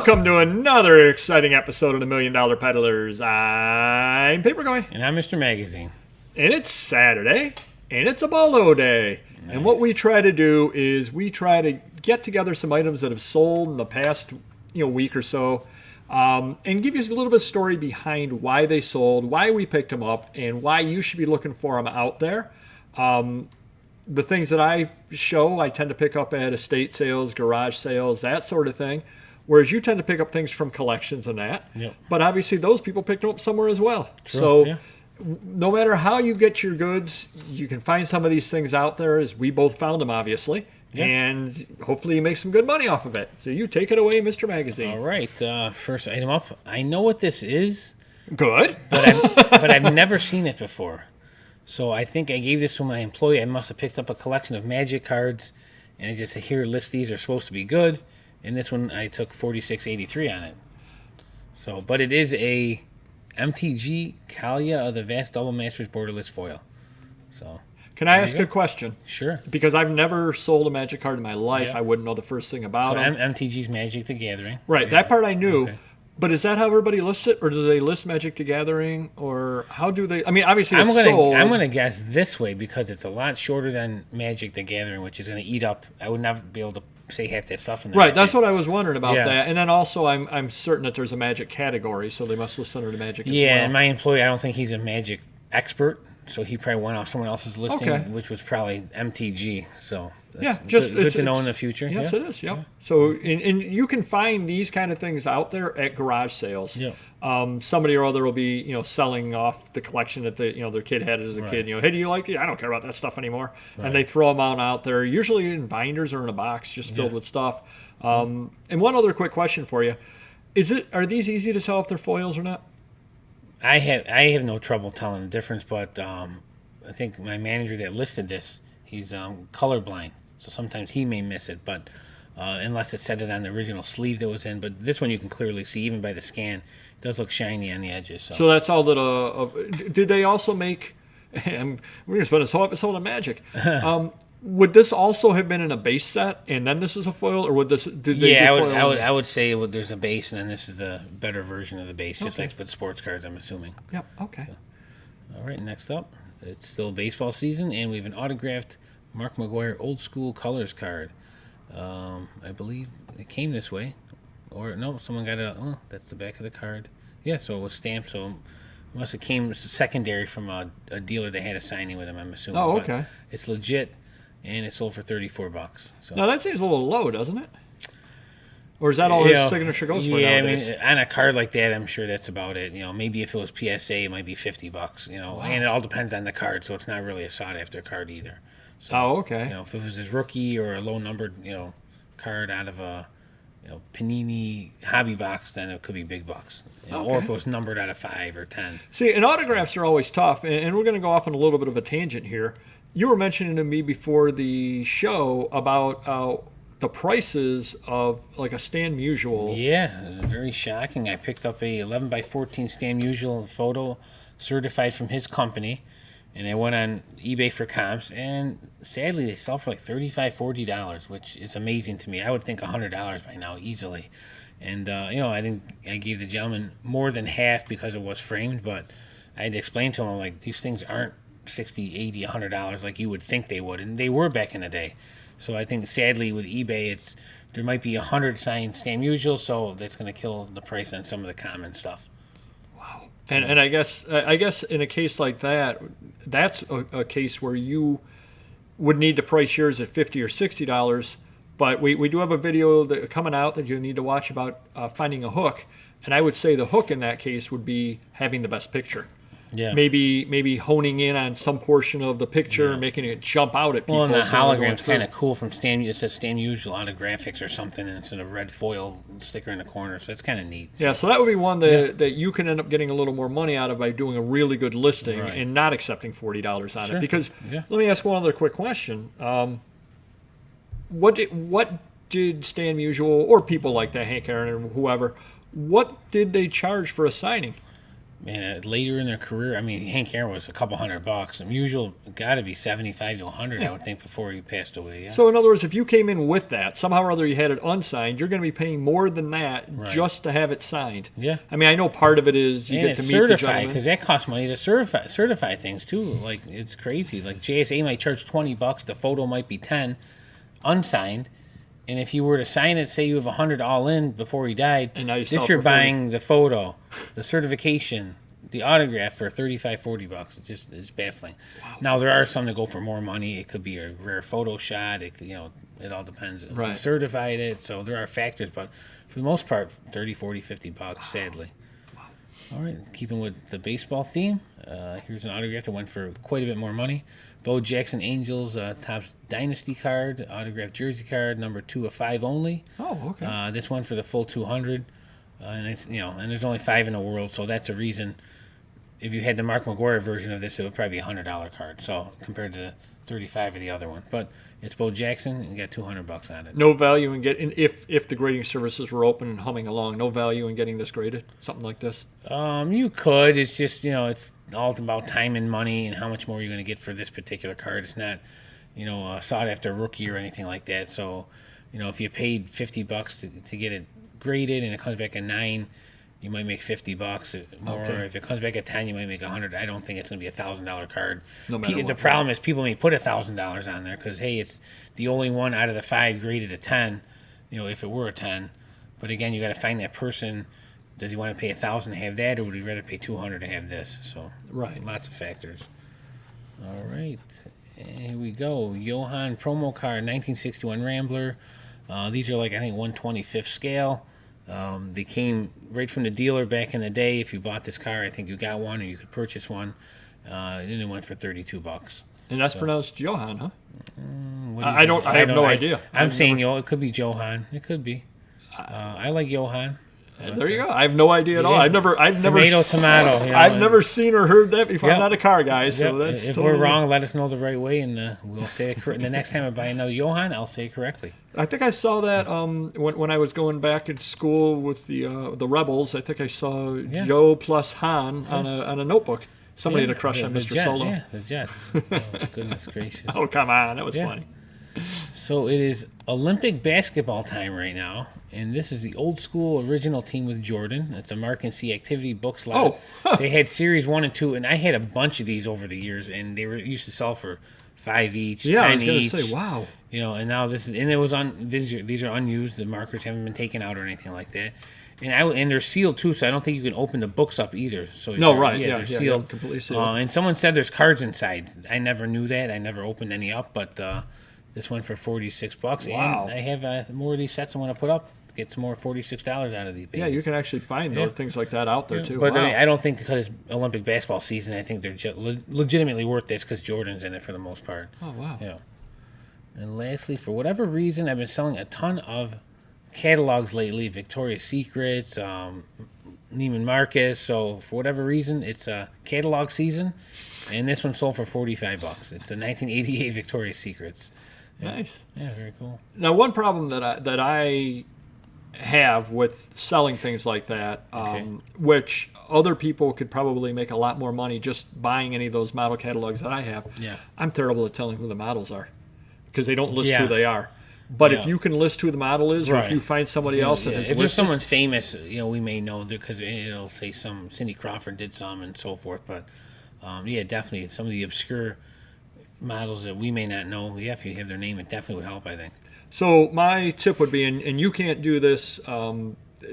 Welcome to another exciting episode of the $1 Million Peddlers. I'm Paperboy. And I'm Mr. Magazine. And it's Saturday, and it's a BOLO day. Nice. And what we try to do is we try to get together some items that have sold in the past week or so, and give you a little bit of story behind why they sold, why we picked them up, and why you should be looking for them out there. The things that I show, I tend to pick up at estate sales, garage sales, that sort of thing. Whereas you tend to pick up things from collections and that. Yep. But obviously those people picked them up somewhere as well. True. So yeah. No matter how you get your goods, you can find some of these things out there, as we both found them, obviously. Yeah. And hopefully you make some good money off of it. So you take it away, Mr. Magazine. All right. First item up. I know what this is. Good. But I've never seen it before. So I think I gave this to my employee. I must have picked up a collection of Magic cards, and I just said, here, list these are supposed to be good. And this one I took $46.83 on it. So, but it is a MTG Kalia of the Vast Double Masters Borderless foil. So, can I ask a question? Sure. Because I've never sold a Magic card in my life. Yeah. I wouldn't know the first thing about them. MTG's Magic the Gathering. Right, yeah. That part I knew. Okay. But is that how everybody lists it, or do they list Magic the Gathering, or how do they? I mean, obviously it's sold. I'm going to guess this way because it's a lot shorter than Magic the Gathering, which is going to eat up. I would never be able to say half that stuff in there. Right, that's what I was wondering about that. And then also I'm certain that there's a Magic category, so they must list under the Magic as well. Yeah, and my employee, I don't think he's a Magic expert, so he probably went off someone else's listing, which was probably MTG. So that's good to know in the future. Yes, it is. Yep. Yeah. So and you can find these kind of things out there at garage sales. Yeah. Somebody or other will be selling off the collection that their kid had as a kid. Hey, do you like it? I don't care about that stuff anymore. Right. And they throw them out there, usually in binders or in a box, just filled with stuff. And one other quick question for you: are these easy to tell if they're foils or not? I have no trouble telling the difference, but I think my manager that listed this, he's colorblind, so sometimes he may miss it. But unless it said it on the original sleeve that was in, but this one you can clearly see even by the scan. It does look shiny on the edges. So that's all that. Did they also make? And we're gonna spend this whole episode on Magic. Would this also have been in a base set, and then this is a foil, or would this? I would say there's a base, and then this is a better version of the base, just like with sports cards, I'm assuming. Yep. Okay. So, all right. Next up, it's still baseball season, and we have an autographed Mark McGwire Old School Colors card. I believe it came this way, or no, someone got it. Oh, that's the back of the card. Yeah, so it was stamped. So it must have came secondary from a dealer that had a signing with him, I'm assuming. Oh, okay. But it's legit. And it sold for $34. So now that seems a little low, doesn't it? Or is that all his signature goes for nowadays? I mean, on a card like that, I'm sure that's about it. Maybe if it was PSA, it might be $50. Wow. And it all depends on the card, so it's not really a sought-after card either. So, okay. If it was his rookie or a low-numbered, card out of a, Panini hobby box, then it could be big bucks. Or if it was numbered out of 5 or 10. See, and autographs are always tough, and we're going to go off on a little bit of a tangent here. You were mentioning to me before the show about the prices of like a Stan Musial. Yeah, very shocking. I picked up a 11 by 14 Stan Musial photo certified from his company, and I went on eBay for comps, and sadly they sell for like $35, $40, which is amazing to me. I would think $100 by now easily. And I gave the gentleman more than half because it was framed, but I had to explain to him, like, these things aren't $60, $80, $100 like you would think they would, and they were back in the day. So I think sadly with eBay, there might be 100 signed Stan Musial, so that's going to kill the price on some of the common stuff. Wow. And I guess in a case like that, that's a case where you would need to price yours at $50 or $60. But we do have a video coming out that you need to watch about finding a hook, and I would say the hook in that case would be having the best picture. Yeah. Maybe honing in on some portion of the picture and making it jump out at people. Well, and the hologram's kind of cool from Stan. It says Stan Musial autographics or something, and it's in a red foil sticker in the corner, so it's kind of neat. Yeah, so that would be one that you can end up getting a little more money out of by doing a really good listing and not accepting $40 on it. Because let me ask one other quick question. What did Stan Musial or people like that, Hank Aaron or whoever, what did they charge for a signing? man, later in their career, I mean, Hank Aaron was a couple $100. Usual got to be 75 to 100, I would think, before he passed away. Yeah. So in other words, if you came in with that, somehow or other you had it unsigned, you're going to be paying more than that just to have it signed. Yeah. I mean, I know part of it is you and get to it's meet the certified, gentleman. because that costs money to certify things too. Like, it's crazy. Like, JSA might charge $20, the photo might be 10, unsigned. And if you were to sign it, say you have 100 all in before he died, And now you sell this it you're for 40. buying the photo, the certification, the autograph for $35-40. It's baffling. Wow. Now there are some that go for more money. It could be a rare photo shot. It could, it all depends. Right. You certified it, so there are factors, but for the most part, $30, $40, $50. Sadly. Wow. All right, keeping with the baseball theme, here's an autograph that went for quite a bit more money. Bo Jackson Angels Topps Dynasty card, autographed jersey card, number 2 of 5 only. Oh, okay. This one for the full 200, and it's and there's only 5 in the world, so that's a reason. If you had the Mark McGuire version of this, it would probably be a $100 card. So compared to the 35 of the other one, but it's Bo Jackson, and you got $200 on it. No value in getting if the grading services were open and humming along. No value in getting this graded, something like this. You could. It's just it's all about time and money and how much more you're going to get for this particular card. It's not sought after rookie or anything like that. So if you paid $50 to get it graded and it comes back a 9, you might make $50 more. Okay. If it comes back at 10, you might make $100. I don't think it's going to be $1,000 card. No matter The what. problem is people may put $1,000 on there because, hey, it's the only one out of the 5 graded a 10. If it were a 10, but again, you got to find that person. Does he want to pay $1,000 to have that, or would he rather pay $200 to have this? So Right. lots of factors. All right, and here we go. Johan promo card, 1961 Rambler. These are like I think 1/25th scale. They came right from the dealer back in the day. If you bought this car, I think you got one, or you could purchase one. And it went for $32. And that's pronounced Johan, huh? What do you I think? don't. I have no idea. I'm saying it could be Johan. It could be. I like Johan. There you go. I have no idea at all. Yeah. I've never. Tomato. I've never seen or heard that before. Yep. I'm not a car guy, so Yep. that's. If totally we're wrong, let us know the right way, and we'll say it correct. The next time I buy another Johan, I'll say it correctly. I think I saw that when I was going back in school with the Rebels. I think I saw Joe plus Han on a notebook. Somebody had a crush on Mr. Solo. Yeah, the Jets. Oh, goodness gracious. Oh, come on, that was funny. So it is Olympic basketball time right now, and this is the old school original team with Jordan. It's a Mark and See activity books. They had series 1 and 2, and I had a bunch of these over the years, and they were used to sell for $5 each, Yeah, 10 I was going each. to say, wow. And now it was on. These are unused. The markers haven't been taken out or anything like that. And they're sealed too, so I don't think you can open the books up either. So they're sealed. Completely sealed. And someone said there's cards inside. I never knew that. I never opened any up, but this one for $46. Wow. And I have more of these sets I want to put up. Get some more $46 out of these babies. Yeah, you can actually find things like that out there too. But wow. I don't think because it's Olympic basketball season, I think they're just legitimately worth this because Jordan's in it for the most part. Oh wow. Yeah. And lastly, for whatever reason, I've been selling a ton of catalogs lately. Victoria's Secrets, Neiman Marcus. So for whatever reason, it's a catalog season, and this one sold for $45. It's a 1988 Victoria's Secrets. Nice. Yeah, very cool. Now, one problem that I have with selling things like that, which other people could probably make a lot more money just buying any of those model catalogs that I have. Yeah. I'm terrible at telling who the models are because they don't list Yeah. who they are. But Yeah. if you can list who the model is, or if Right. you find somebody else that has if there's listed, someone famous, we may know because it'll say Cindy Crawford did some and so forth. But definitely some of the obscure models that we may not know. Yeah, if you have their name, it definitely would help, I think. So my tip would be, and you can't do this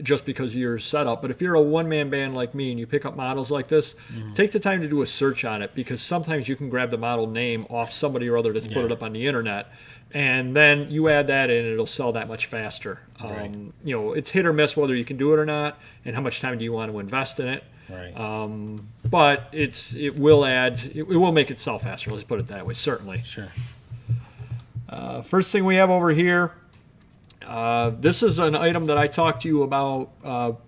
just because of your setup, but if you're a one-man band like me and you pick up models like this, take the time to do a search on it, because sometimes you can grab the model name off somebody or other that's put it up on the internet, and then you add that in and it'll sell that much faster. Right. It's hit or miss whether you can do it or not, and how much time do you want to invest in it. Right. But it will make it sell faster, let's put it that way, certainly. Sure. First thing we have over here, this is an item that I talked to you about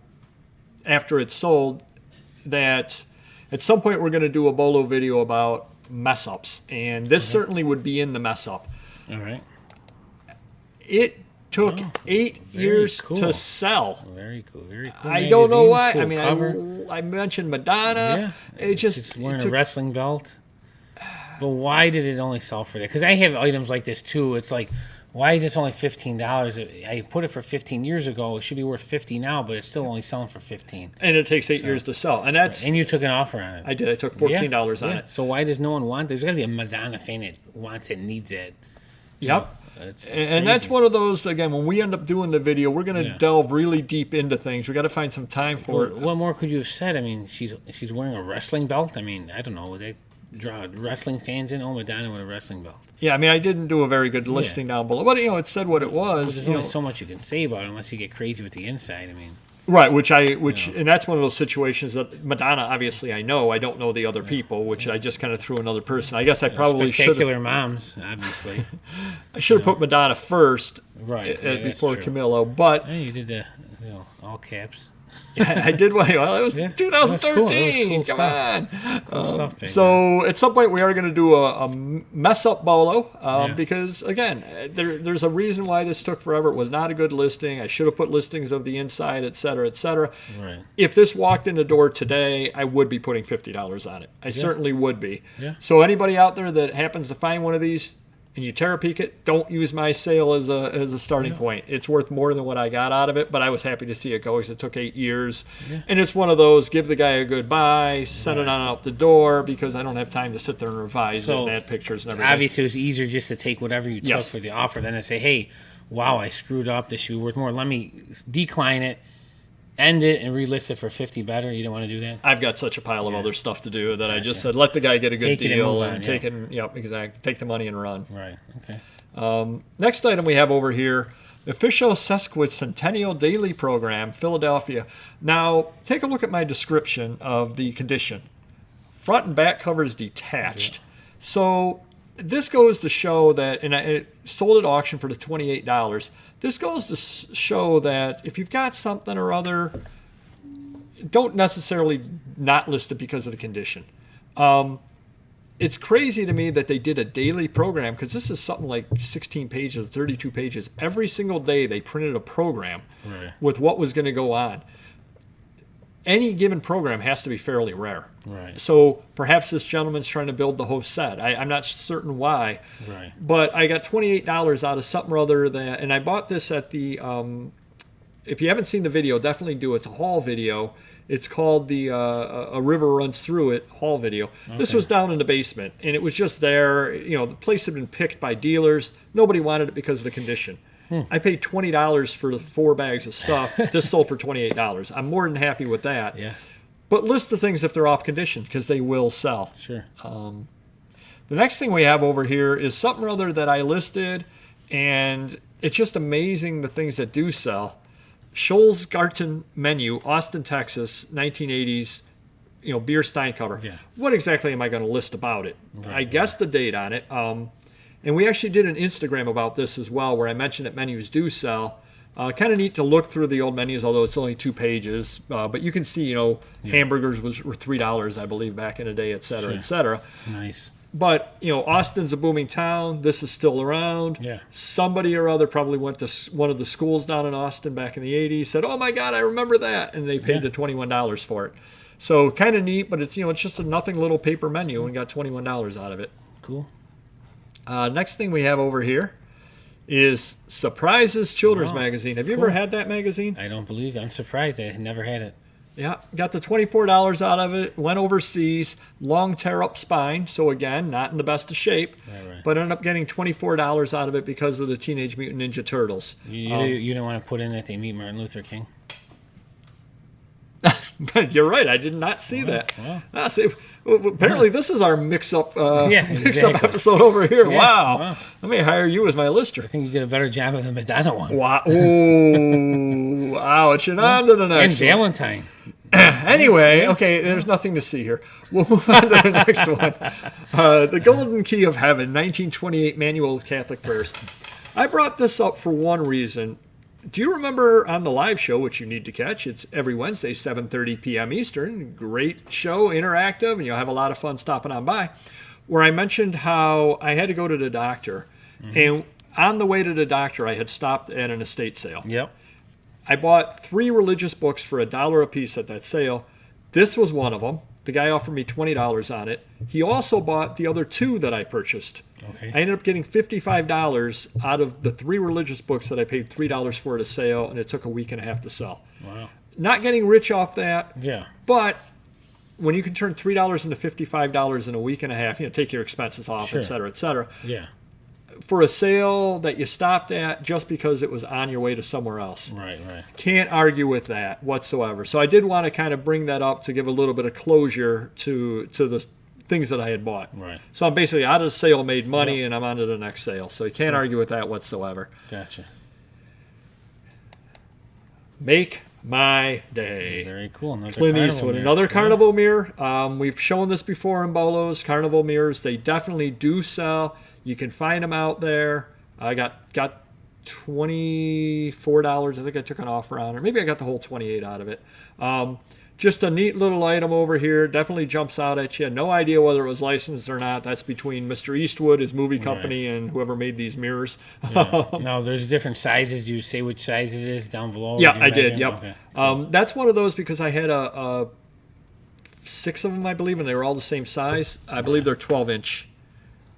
after it's sold, that at some point we're going to do a BOLO video about mess ups, and this certainly would be in the mess up. All right. It took 8 years cool. to sell. Very cool. Very cool. I don't know magazine, why. cool I mean, cover. I mentioned Madonna. Yeah. It just It's wearing it a took- wrestling belt. But why did it only sell for that? Because I have items like this too. It's like, why is this only $15? I put it for 15 years ago. It should be worth 50 now, but it's still only selling for 15. and it takes 8 years to sell. And that's And you took an offer on it. I did. I took $14 on it. So why does no one want? There's got to be a Madonna fan that wants it, needs it. Yep. It's And that's crazy. one of those, again, when we end up doing the video, we're going to Yeah. delve really deep into things. We got to find some time for it. What more could you have said? I mean, she's wearing a wrestling belt. I mean, I don't know. Would they draw wrestling fans in? Oh, Madonna with a wrestling belt. Yeah, I mean, I didn't do a very good listing down below, but it said what it But was. there's only so much you can say about it unless you get crazy with the inside. I mean, Right, and that's one of those situations that Madonna, obviously, I know. I don't know the other people, which I just kind of threw another person. I guess I probably should spectacular moms, obviously. have put Madonna first, Right, yeah, that's before true. Camillo, but Hey, you did the, all caps. I did well. It was Yeah, 2013. that was cool. That was Come on. Cool stuff, baby. So at some point we are going to do a mess up bolo Yeah. because again there's a reason why this took forever. It was not a good listing. I should have put listings of the inside, et cetera, et cetera. Right. If this walked in the door today, I would be putting $50 on it. I certainly would be. Yeah. So anybody out there that happens to find one of these and you Terra Peek it, don't use my sale as a starting point. It's worth more than what I got out of it, but I was happy to see it go because it took 8 years. Yeah. And it's one of those, give the guy a goodbye, send it on out the door because I don't have time to sit there and revise it and add pictures and everything. Obviously, it was easier just to take whatever you took Yes. for the offer than to say, hey, wow, I screwed up. This should be worth more. Let me decline it, end it, and relist it for 50 better. You don't want to do that? I've got such a pile of other stuff to do that I just said, let the guy get a good Take it and deal move and on, take it, exactly, take the money and run. Right. Okay. Next item we have over here, official Sesquicentennial Daily Program, Philadelphia. Now, take a look at my description of the condition. Front and back cover is detached. So this goes to show that, and it sold at auction for the $28. This goes to show that if you've got something or other, don't necessarily not list it because of the condition. It's crazy to me that they did a daily program because this is something like 16 pages, 32 pages. Every single day they printed a program Right. with what was going to go on. Any given program has to be fairly rare. Right. So perhaps this gentleman's trying to build the whole set. I'm not certain why. Right. But I got $28 out of something or other that, and I bought this at the, if you haven't seen the video, definitely do it. It's a haul video. It's called the A River Runs Through It haul video. This was down in the basement, and it was just there. The place had been picked by dealers. Nobody wanted it because of the condition. I paid $20 for the 4 bags of stuff. This sold for $28. I'm more than happy with that. Yeah. But list the things if they're off condition because they will sell. Sure. The next thing we have over here is something or other that I listed, and it's just amazing the things that do sell. Scholl's Garten Menu, Austin, Texas, 1980s, beer stein cover. Yeah. What exactly am I going to list about it? Right, I guessed the date on it. And we actually did an Instagram about this as well, where I mentioned that menus do sell. Kind of neat to look through the old menus, although it's only 2 pages. But you can see, hamburgers were $3, I believe, back in the day, et cetera, Sure. et cetera. Nice. But, Austin's a booming town. This is still around. Yeah. Somebody or other probably went to one of the schools down in Austin back in the 80s, said, oh, my God, I remember that. And they paid the $21 for it. So kind of neat, but it's, it's just a nothing little paper menu and got $21 out of it. Cool. Next thing we have over here is Surprises Children's Wow. Magazine. Have you Cool. ever had that magazine? I don't believe it. I'm surprised. I had never had it. Yeah, got the $24 out of it, went overseas, long tear up spine, so again, not in the best of shape, Right. but ended up getting $24 out of it because of the Teenage Mutant Ninja Turtles. You don't want to put in that they meet Martin Luther King? You're right, I did not see that. wow. See, apparently this is our mix-up exactly. episode over here. Yeah, Wow. wow. Let me hire you as my lister. I think you did a better job of the Madonna one. Wow. Ooh, ouch. And on to the And next one. Valentine. Anyway, okay, there's nothing to see here. We'll move on to the next one. The Golden Key of Heaven, 1928 Manual of Catholic Prayers. I brought this up for one reason. Do you remember on the live show, which you need to catch? It's every Wednesday, 7:30 p.m. Eastern. Great show, interactive, and you'll have a lot of fun stopping on by, where I mentioned how I had to go to the doctor. And on the way to the doctor, I had stopped at an estate sale. Yep. I bought 3 religious books for $1 a piece at that sale. This was one of them. The guy offered me $20 on it. He also bought the other 2 that I purchased. Okay. I ended up getting $55 out of the 3 religious books that I paid $3 for at a sale, and it took a week and a half to sell. Wow. Not getting rich off that, Yeah. but when you can turn $3 into $55 in a week and a half, take your expenses off, Sure. et cetera, et cetera. Yeah. For a sale that you stopped at just because it was on your way to somewhere else. Right. Right. Can't argue with that whatsoever. So I did want to kind of bring that up to give a little bit of closure to the things that I had bought. Right. So I'm basically out of the sale, made money, and I'm on to the next sale. So you can't argue with that whatsoever. Gotcha. Make my day. Very cool. Another Clint Carnival Eastwood, Mirror. another Carnival Mirror. We've shown this before in Bolos. Carnival Mirrors, they definitely do sell. You can find them out there. I got $24. I think I took an offer on it. Maybe I got the whole 28 out of it. Just a neat little item over here. Definitely jumps out at you. No idea whether it was licensed or not. That's between Mr. Eastwood, his movie company, and whoever made these mirrors. Yeah. Now, there's different sizes. You say which size it is down below? Yeah, I did. Yep. Okay. That's one of those because I had a 6 of them, I believe, and they were all the same size. I believe they're 12-inch.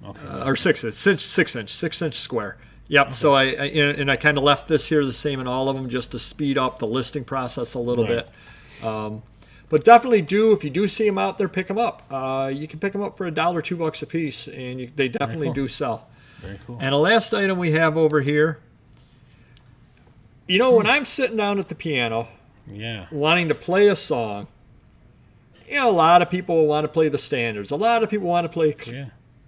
Okay. Or 6-inch square. Yep. Okay. So I kind of left this here the same in all of them just to speed up the listing process a little bit. But definitely if you do see them out there, pick them up. You can pick them up for $1, $2 a piece, and they definitely do sell. Very cool. And the last item we have over here, when I'm sitting down at the piano, wanting to play a song, a lot of people want to play the standards. A lot of people want to play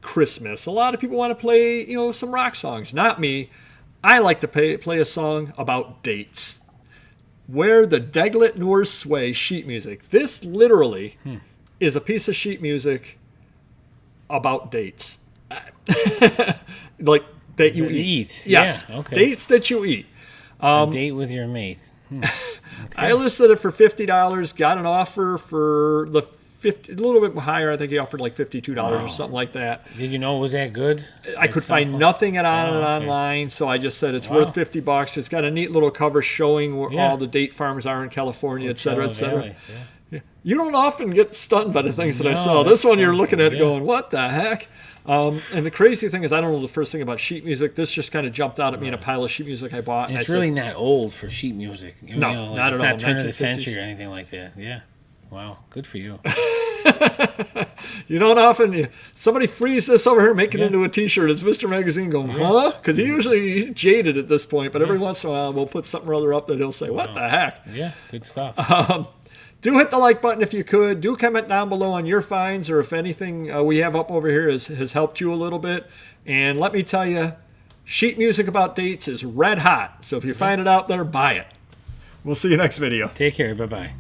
Christmas. A lot of people want to play, some rock songs. Not me. I like to play a song about dates. Where the Deglet Noors Sway sheet music. This literally is a piece of sheet music about dates. Like that you eat. Yes. Yeah, okay. Dates that you eat. A date with your mate. Okay. I listed it for $50. Got an offer for a little bit higher. I think he offered like $52 or something like that. Did you know it was that good? I could find nothing online, so I just said it's worth $50. It's got a neat little cover showing where all the date farms are in California, et cetera, et cetera. You don't often get stunned by the things that I saw. This one you're looking at going, what the heck? And the crazy thing is I don't know the first thing about sheet music. This just kind of jumped out at me in a pile of sheet music I bought. And it's really not old for sheet music. Not at all. It's not turn of the century or anything like that. Yeah. Wow. Good for you. You don't often somebody frees this over here, make it into a T-shirt. It's Mr. Magazine going, huh? Because he's jaded at this point, but every once in a while we'll put something or other up that he'll say, what the heck? Yeah, good stuff. Do hit the like button if you could. Do comment down below on your finds or if anything we have up over here has helped you a little bit. And let me tell you, sheet music about dates is red hot. So if you find it out there, buy it. We'll see you next video. Take care. Bye-bye.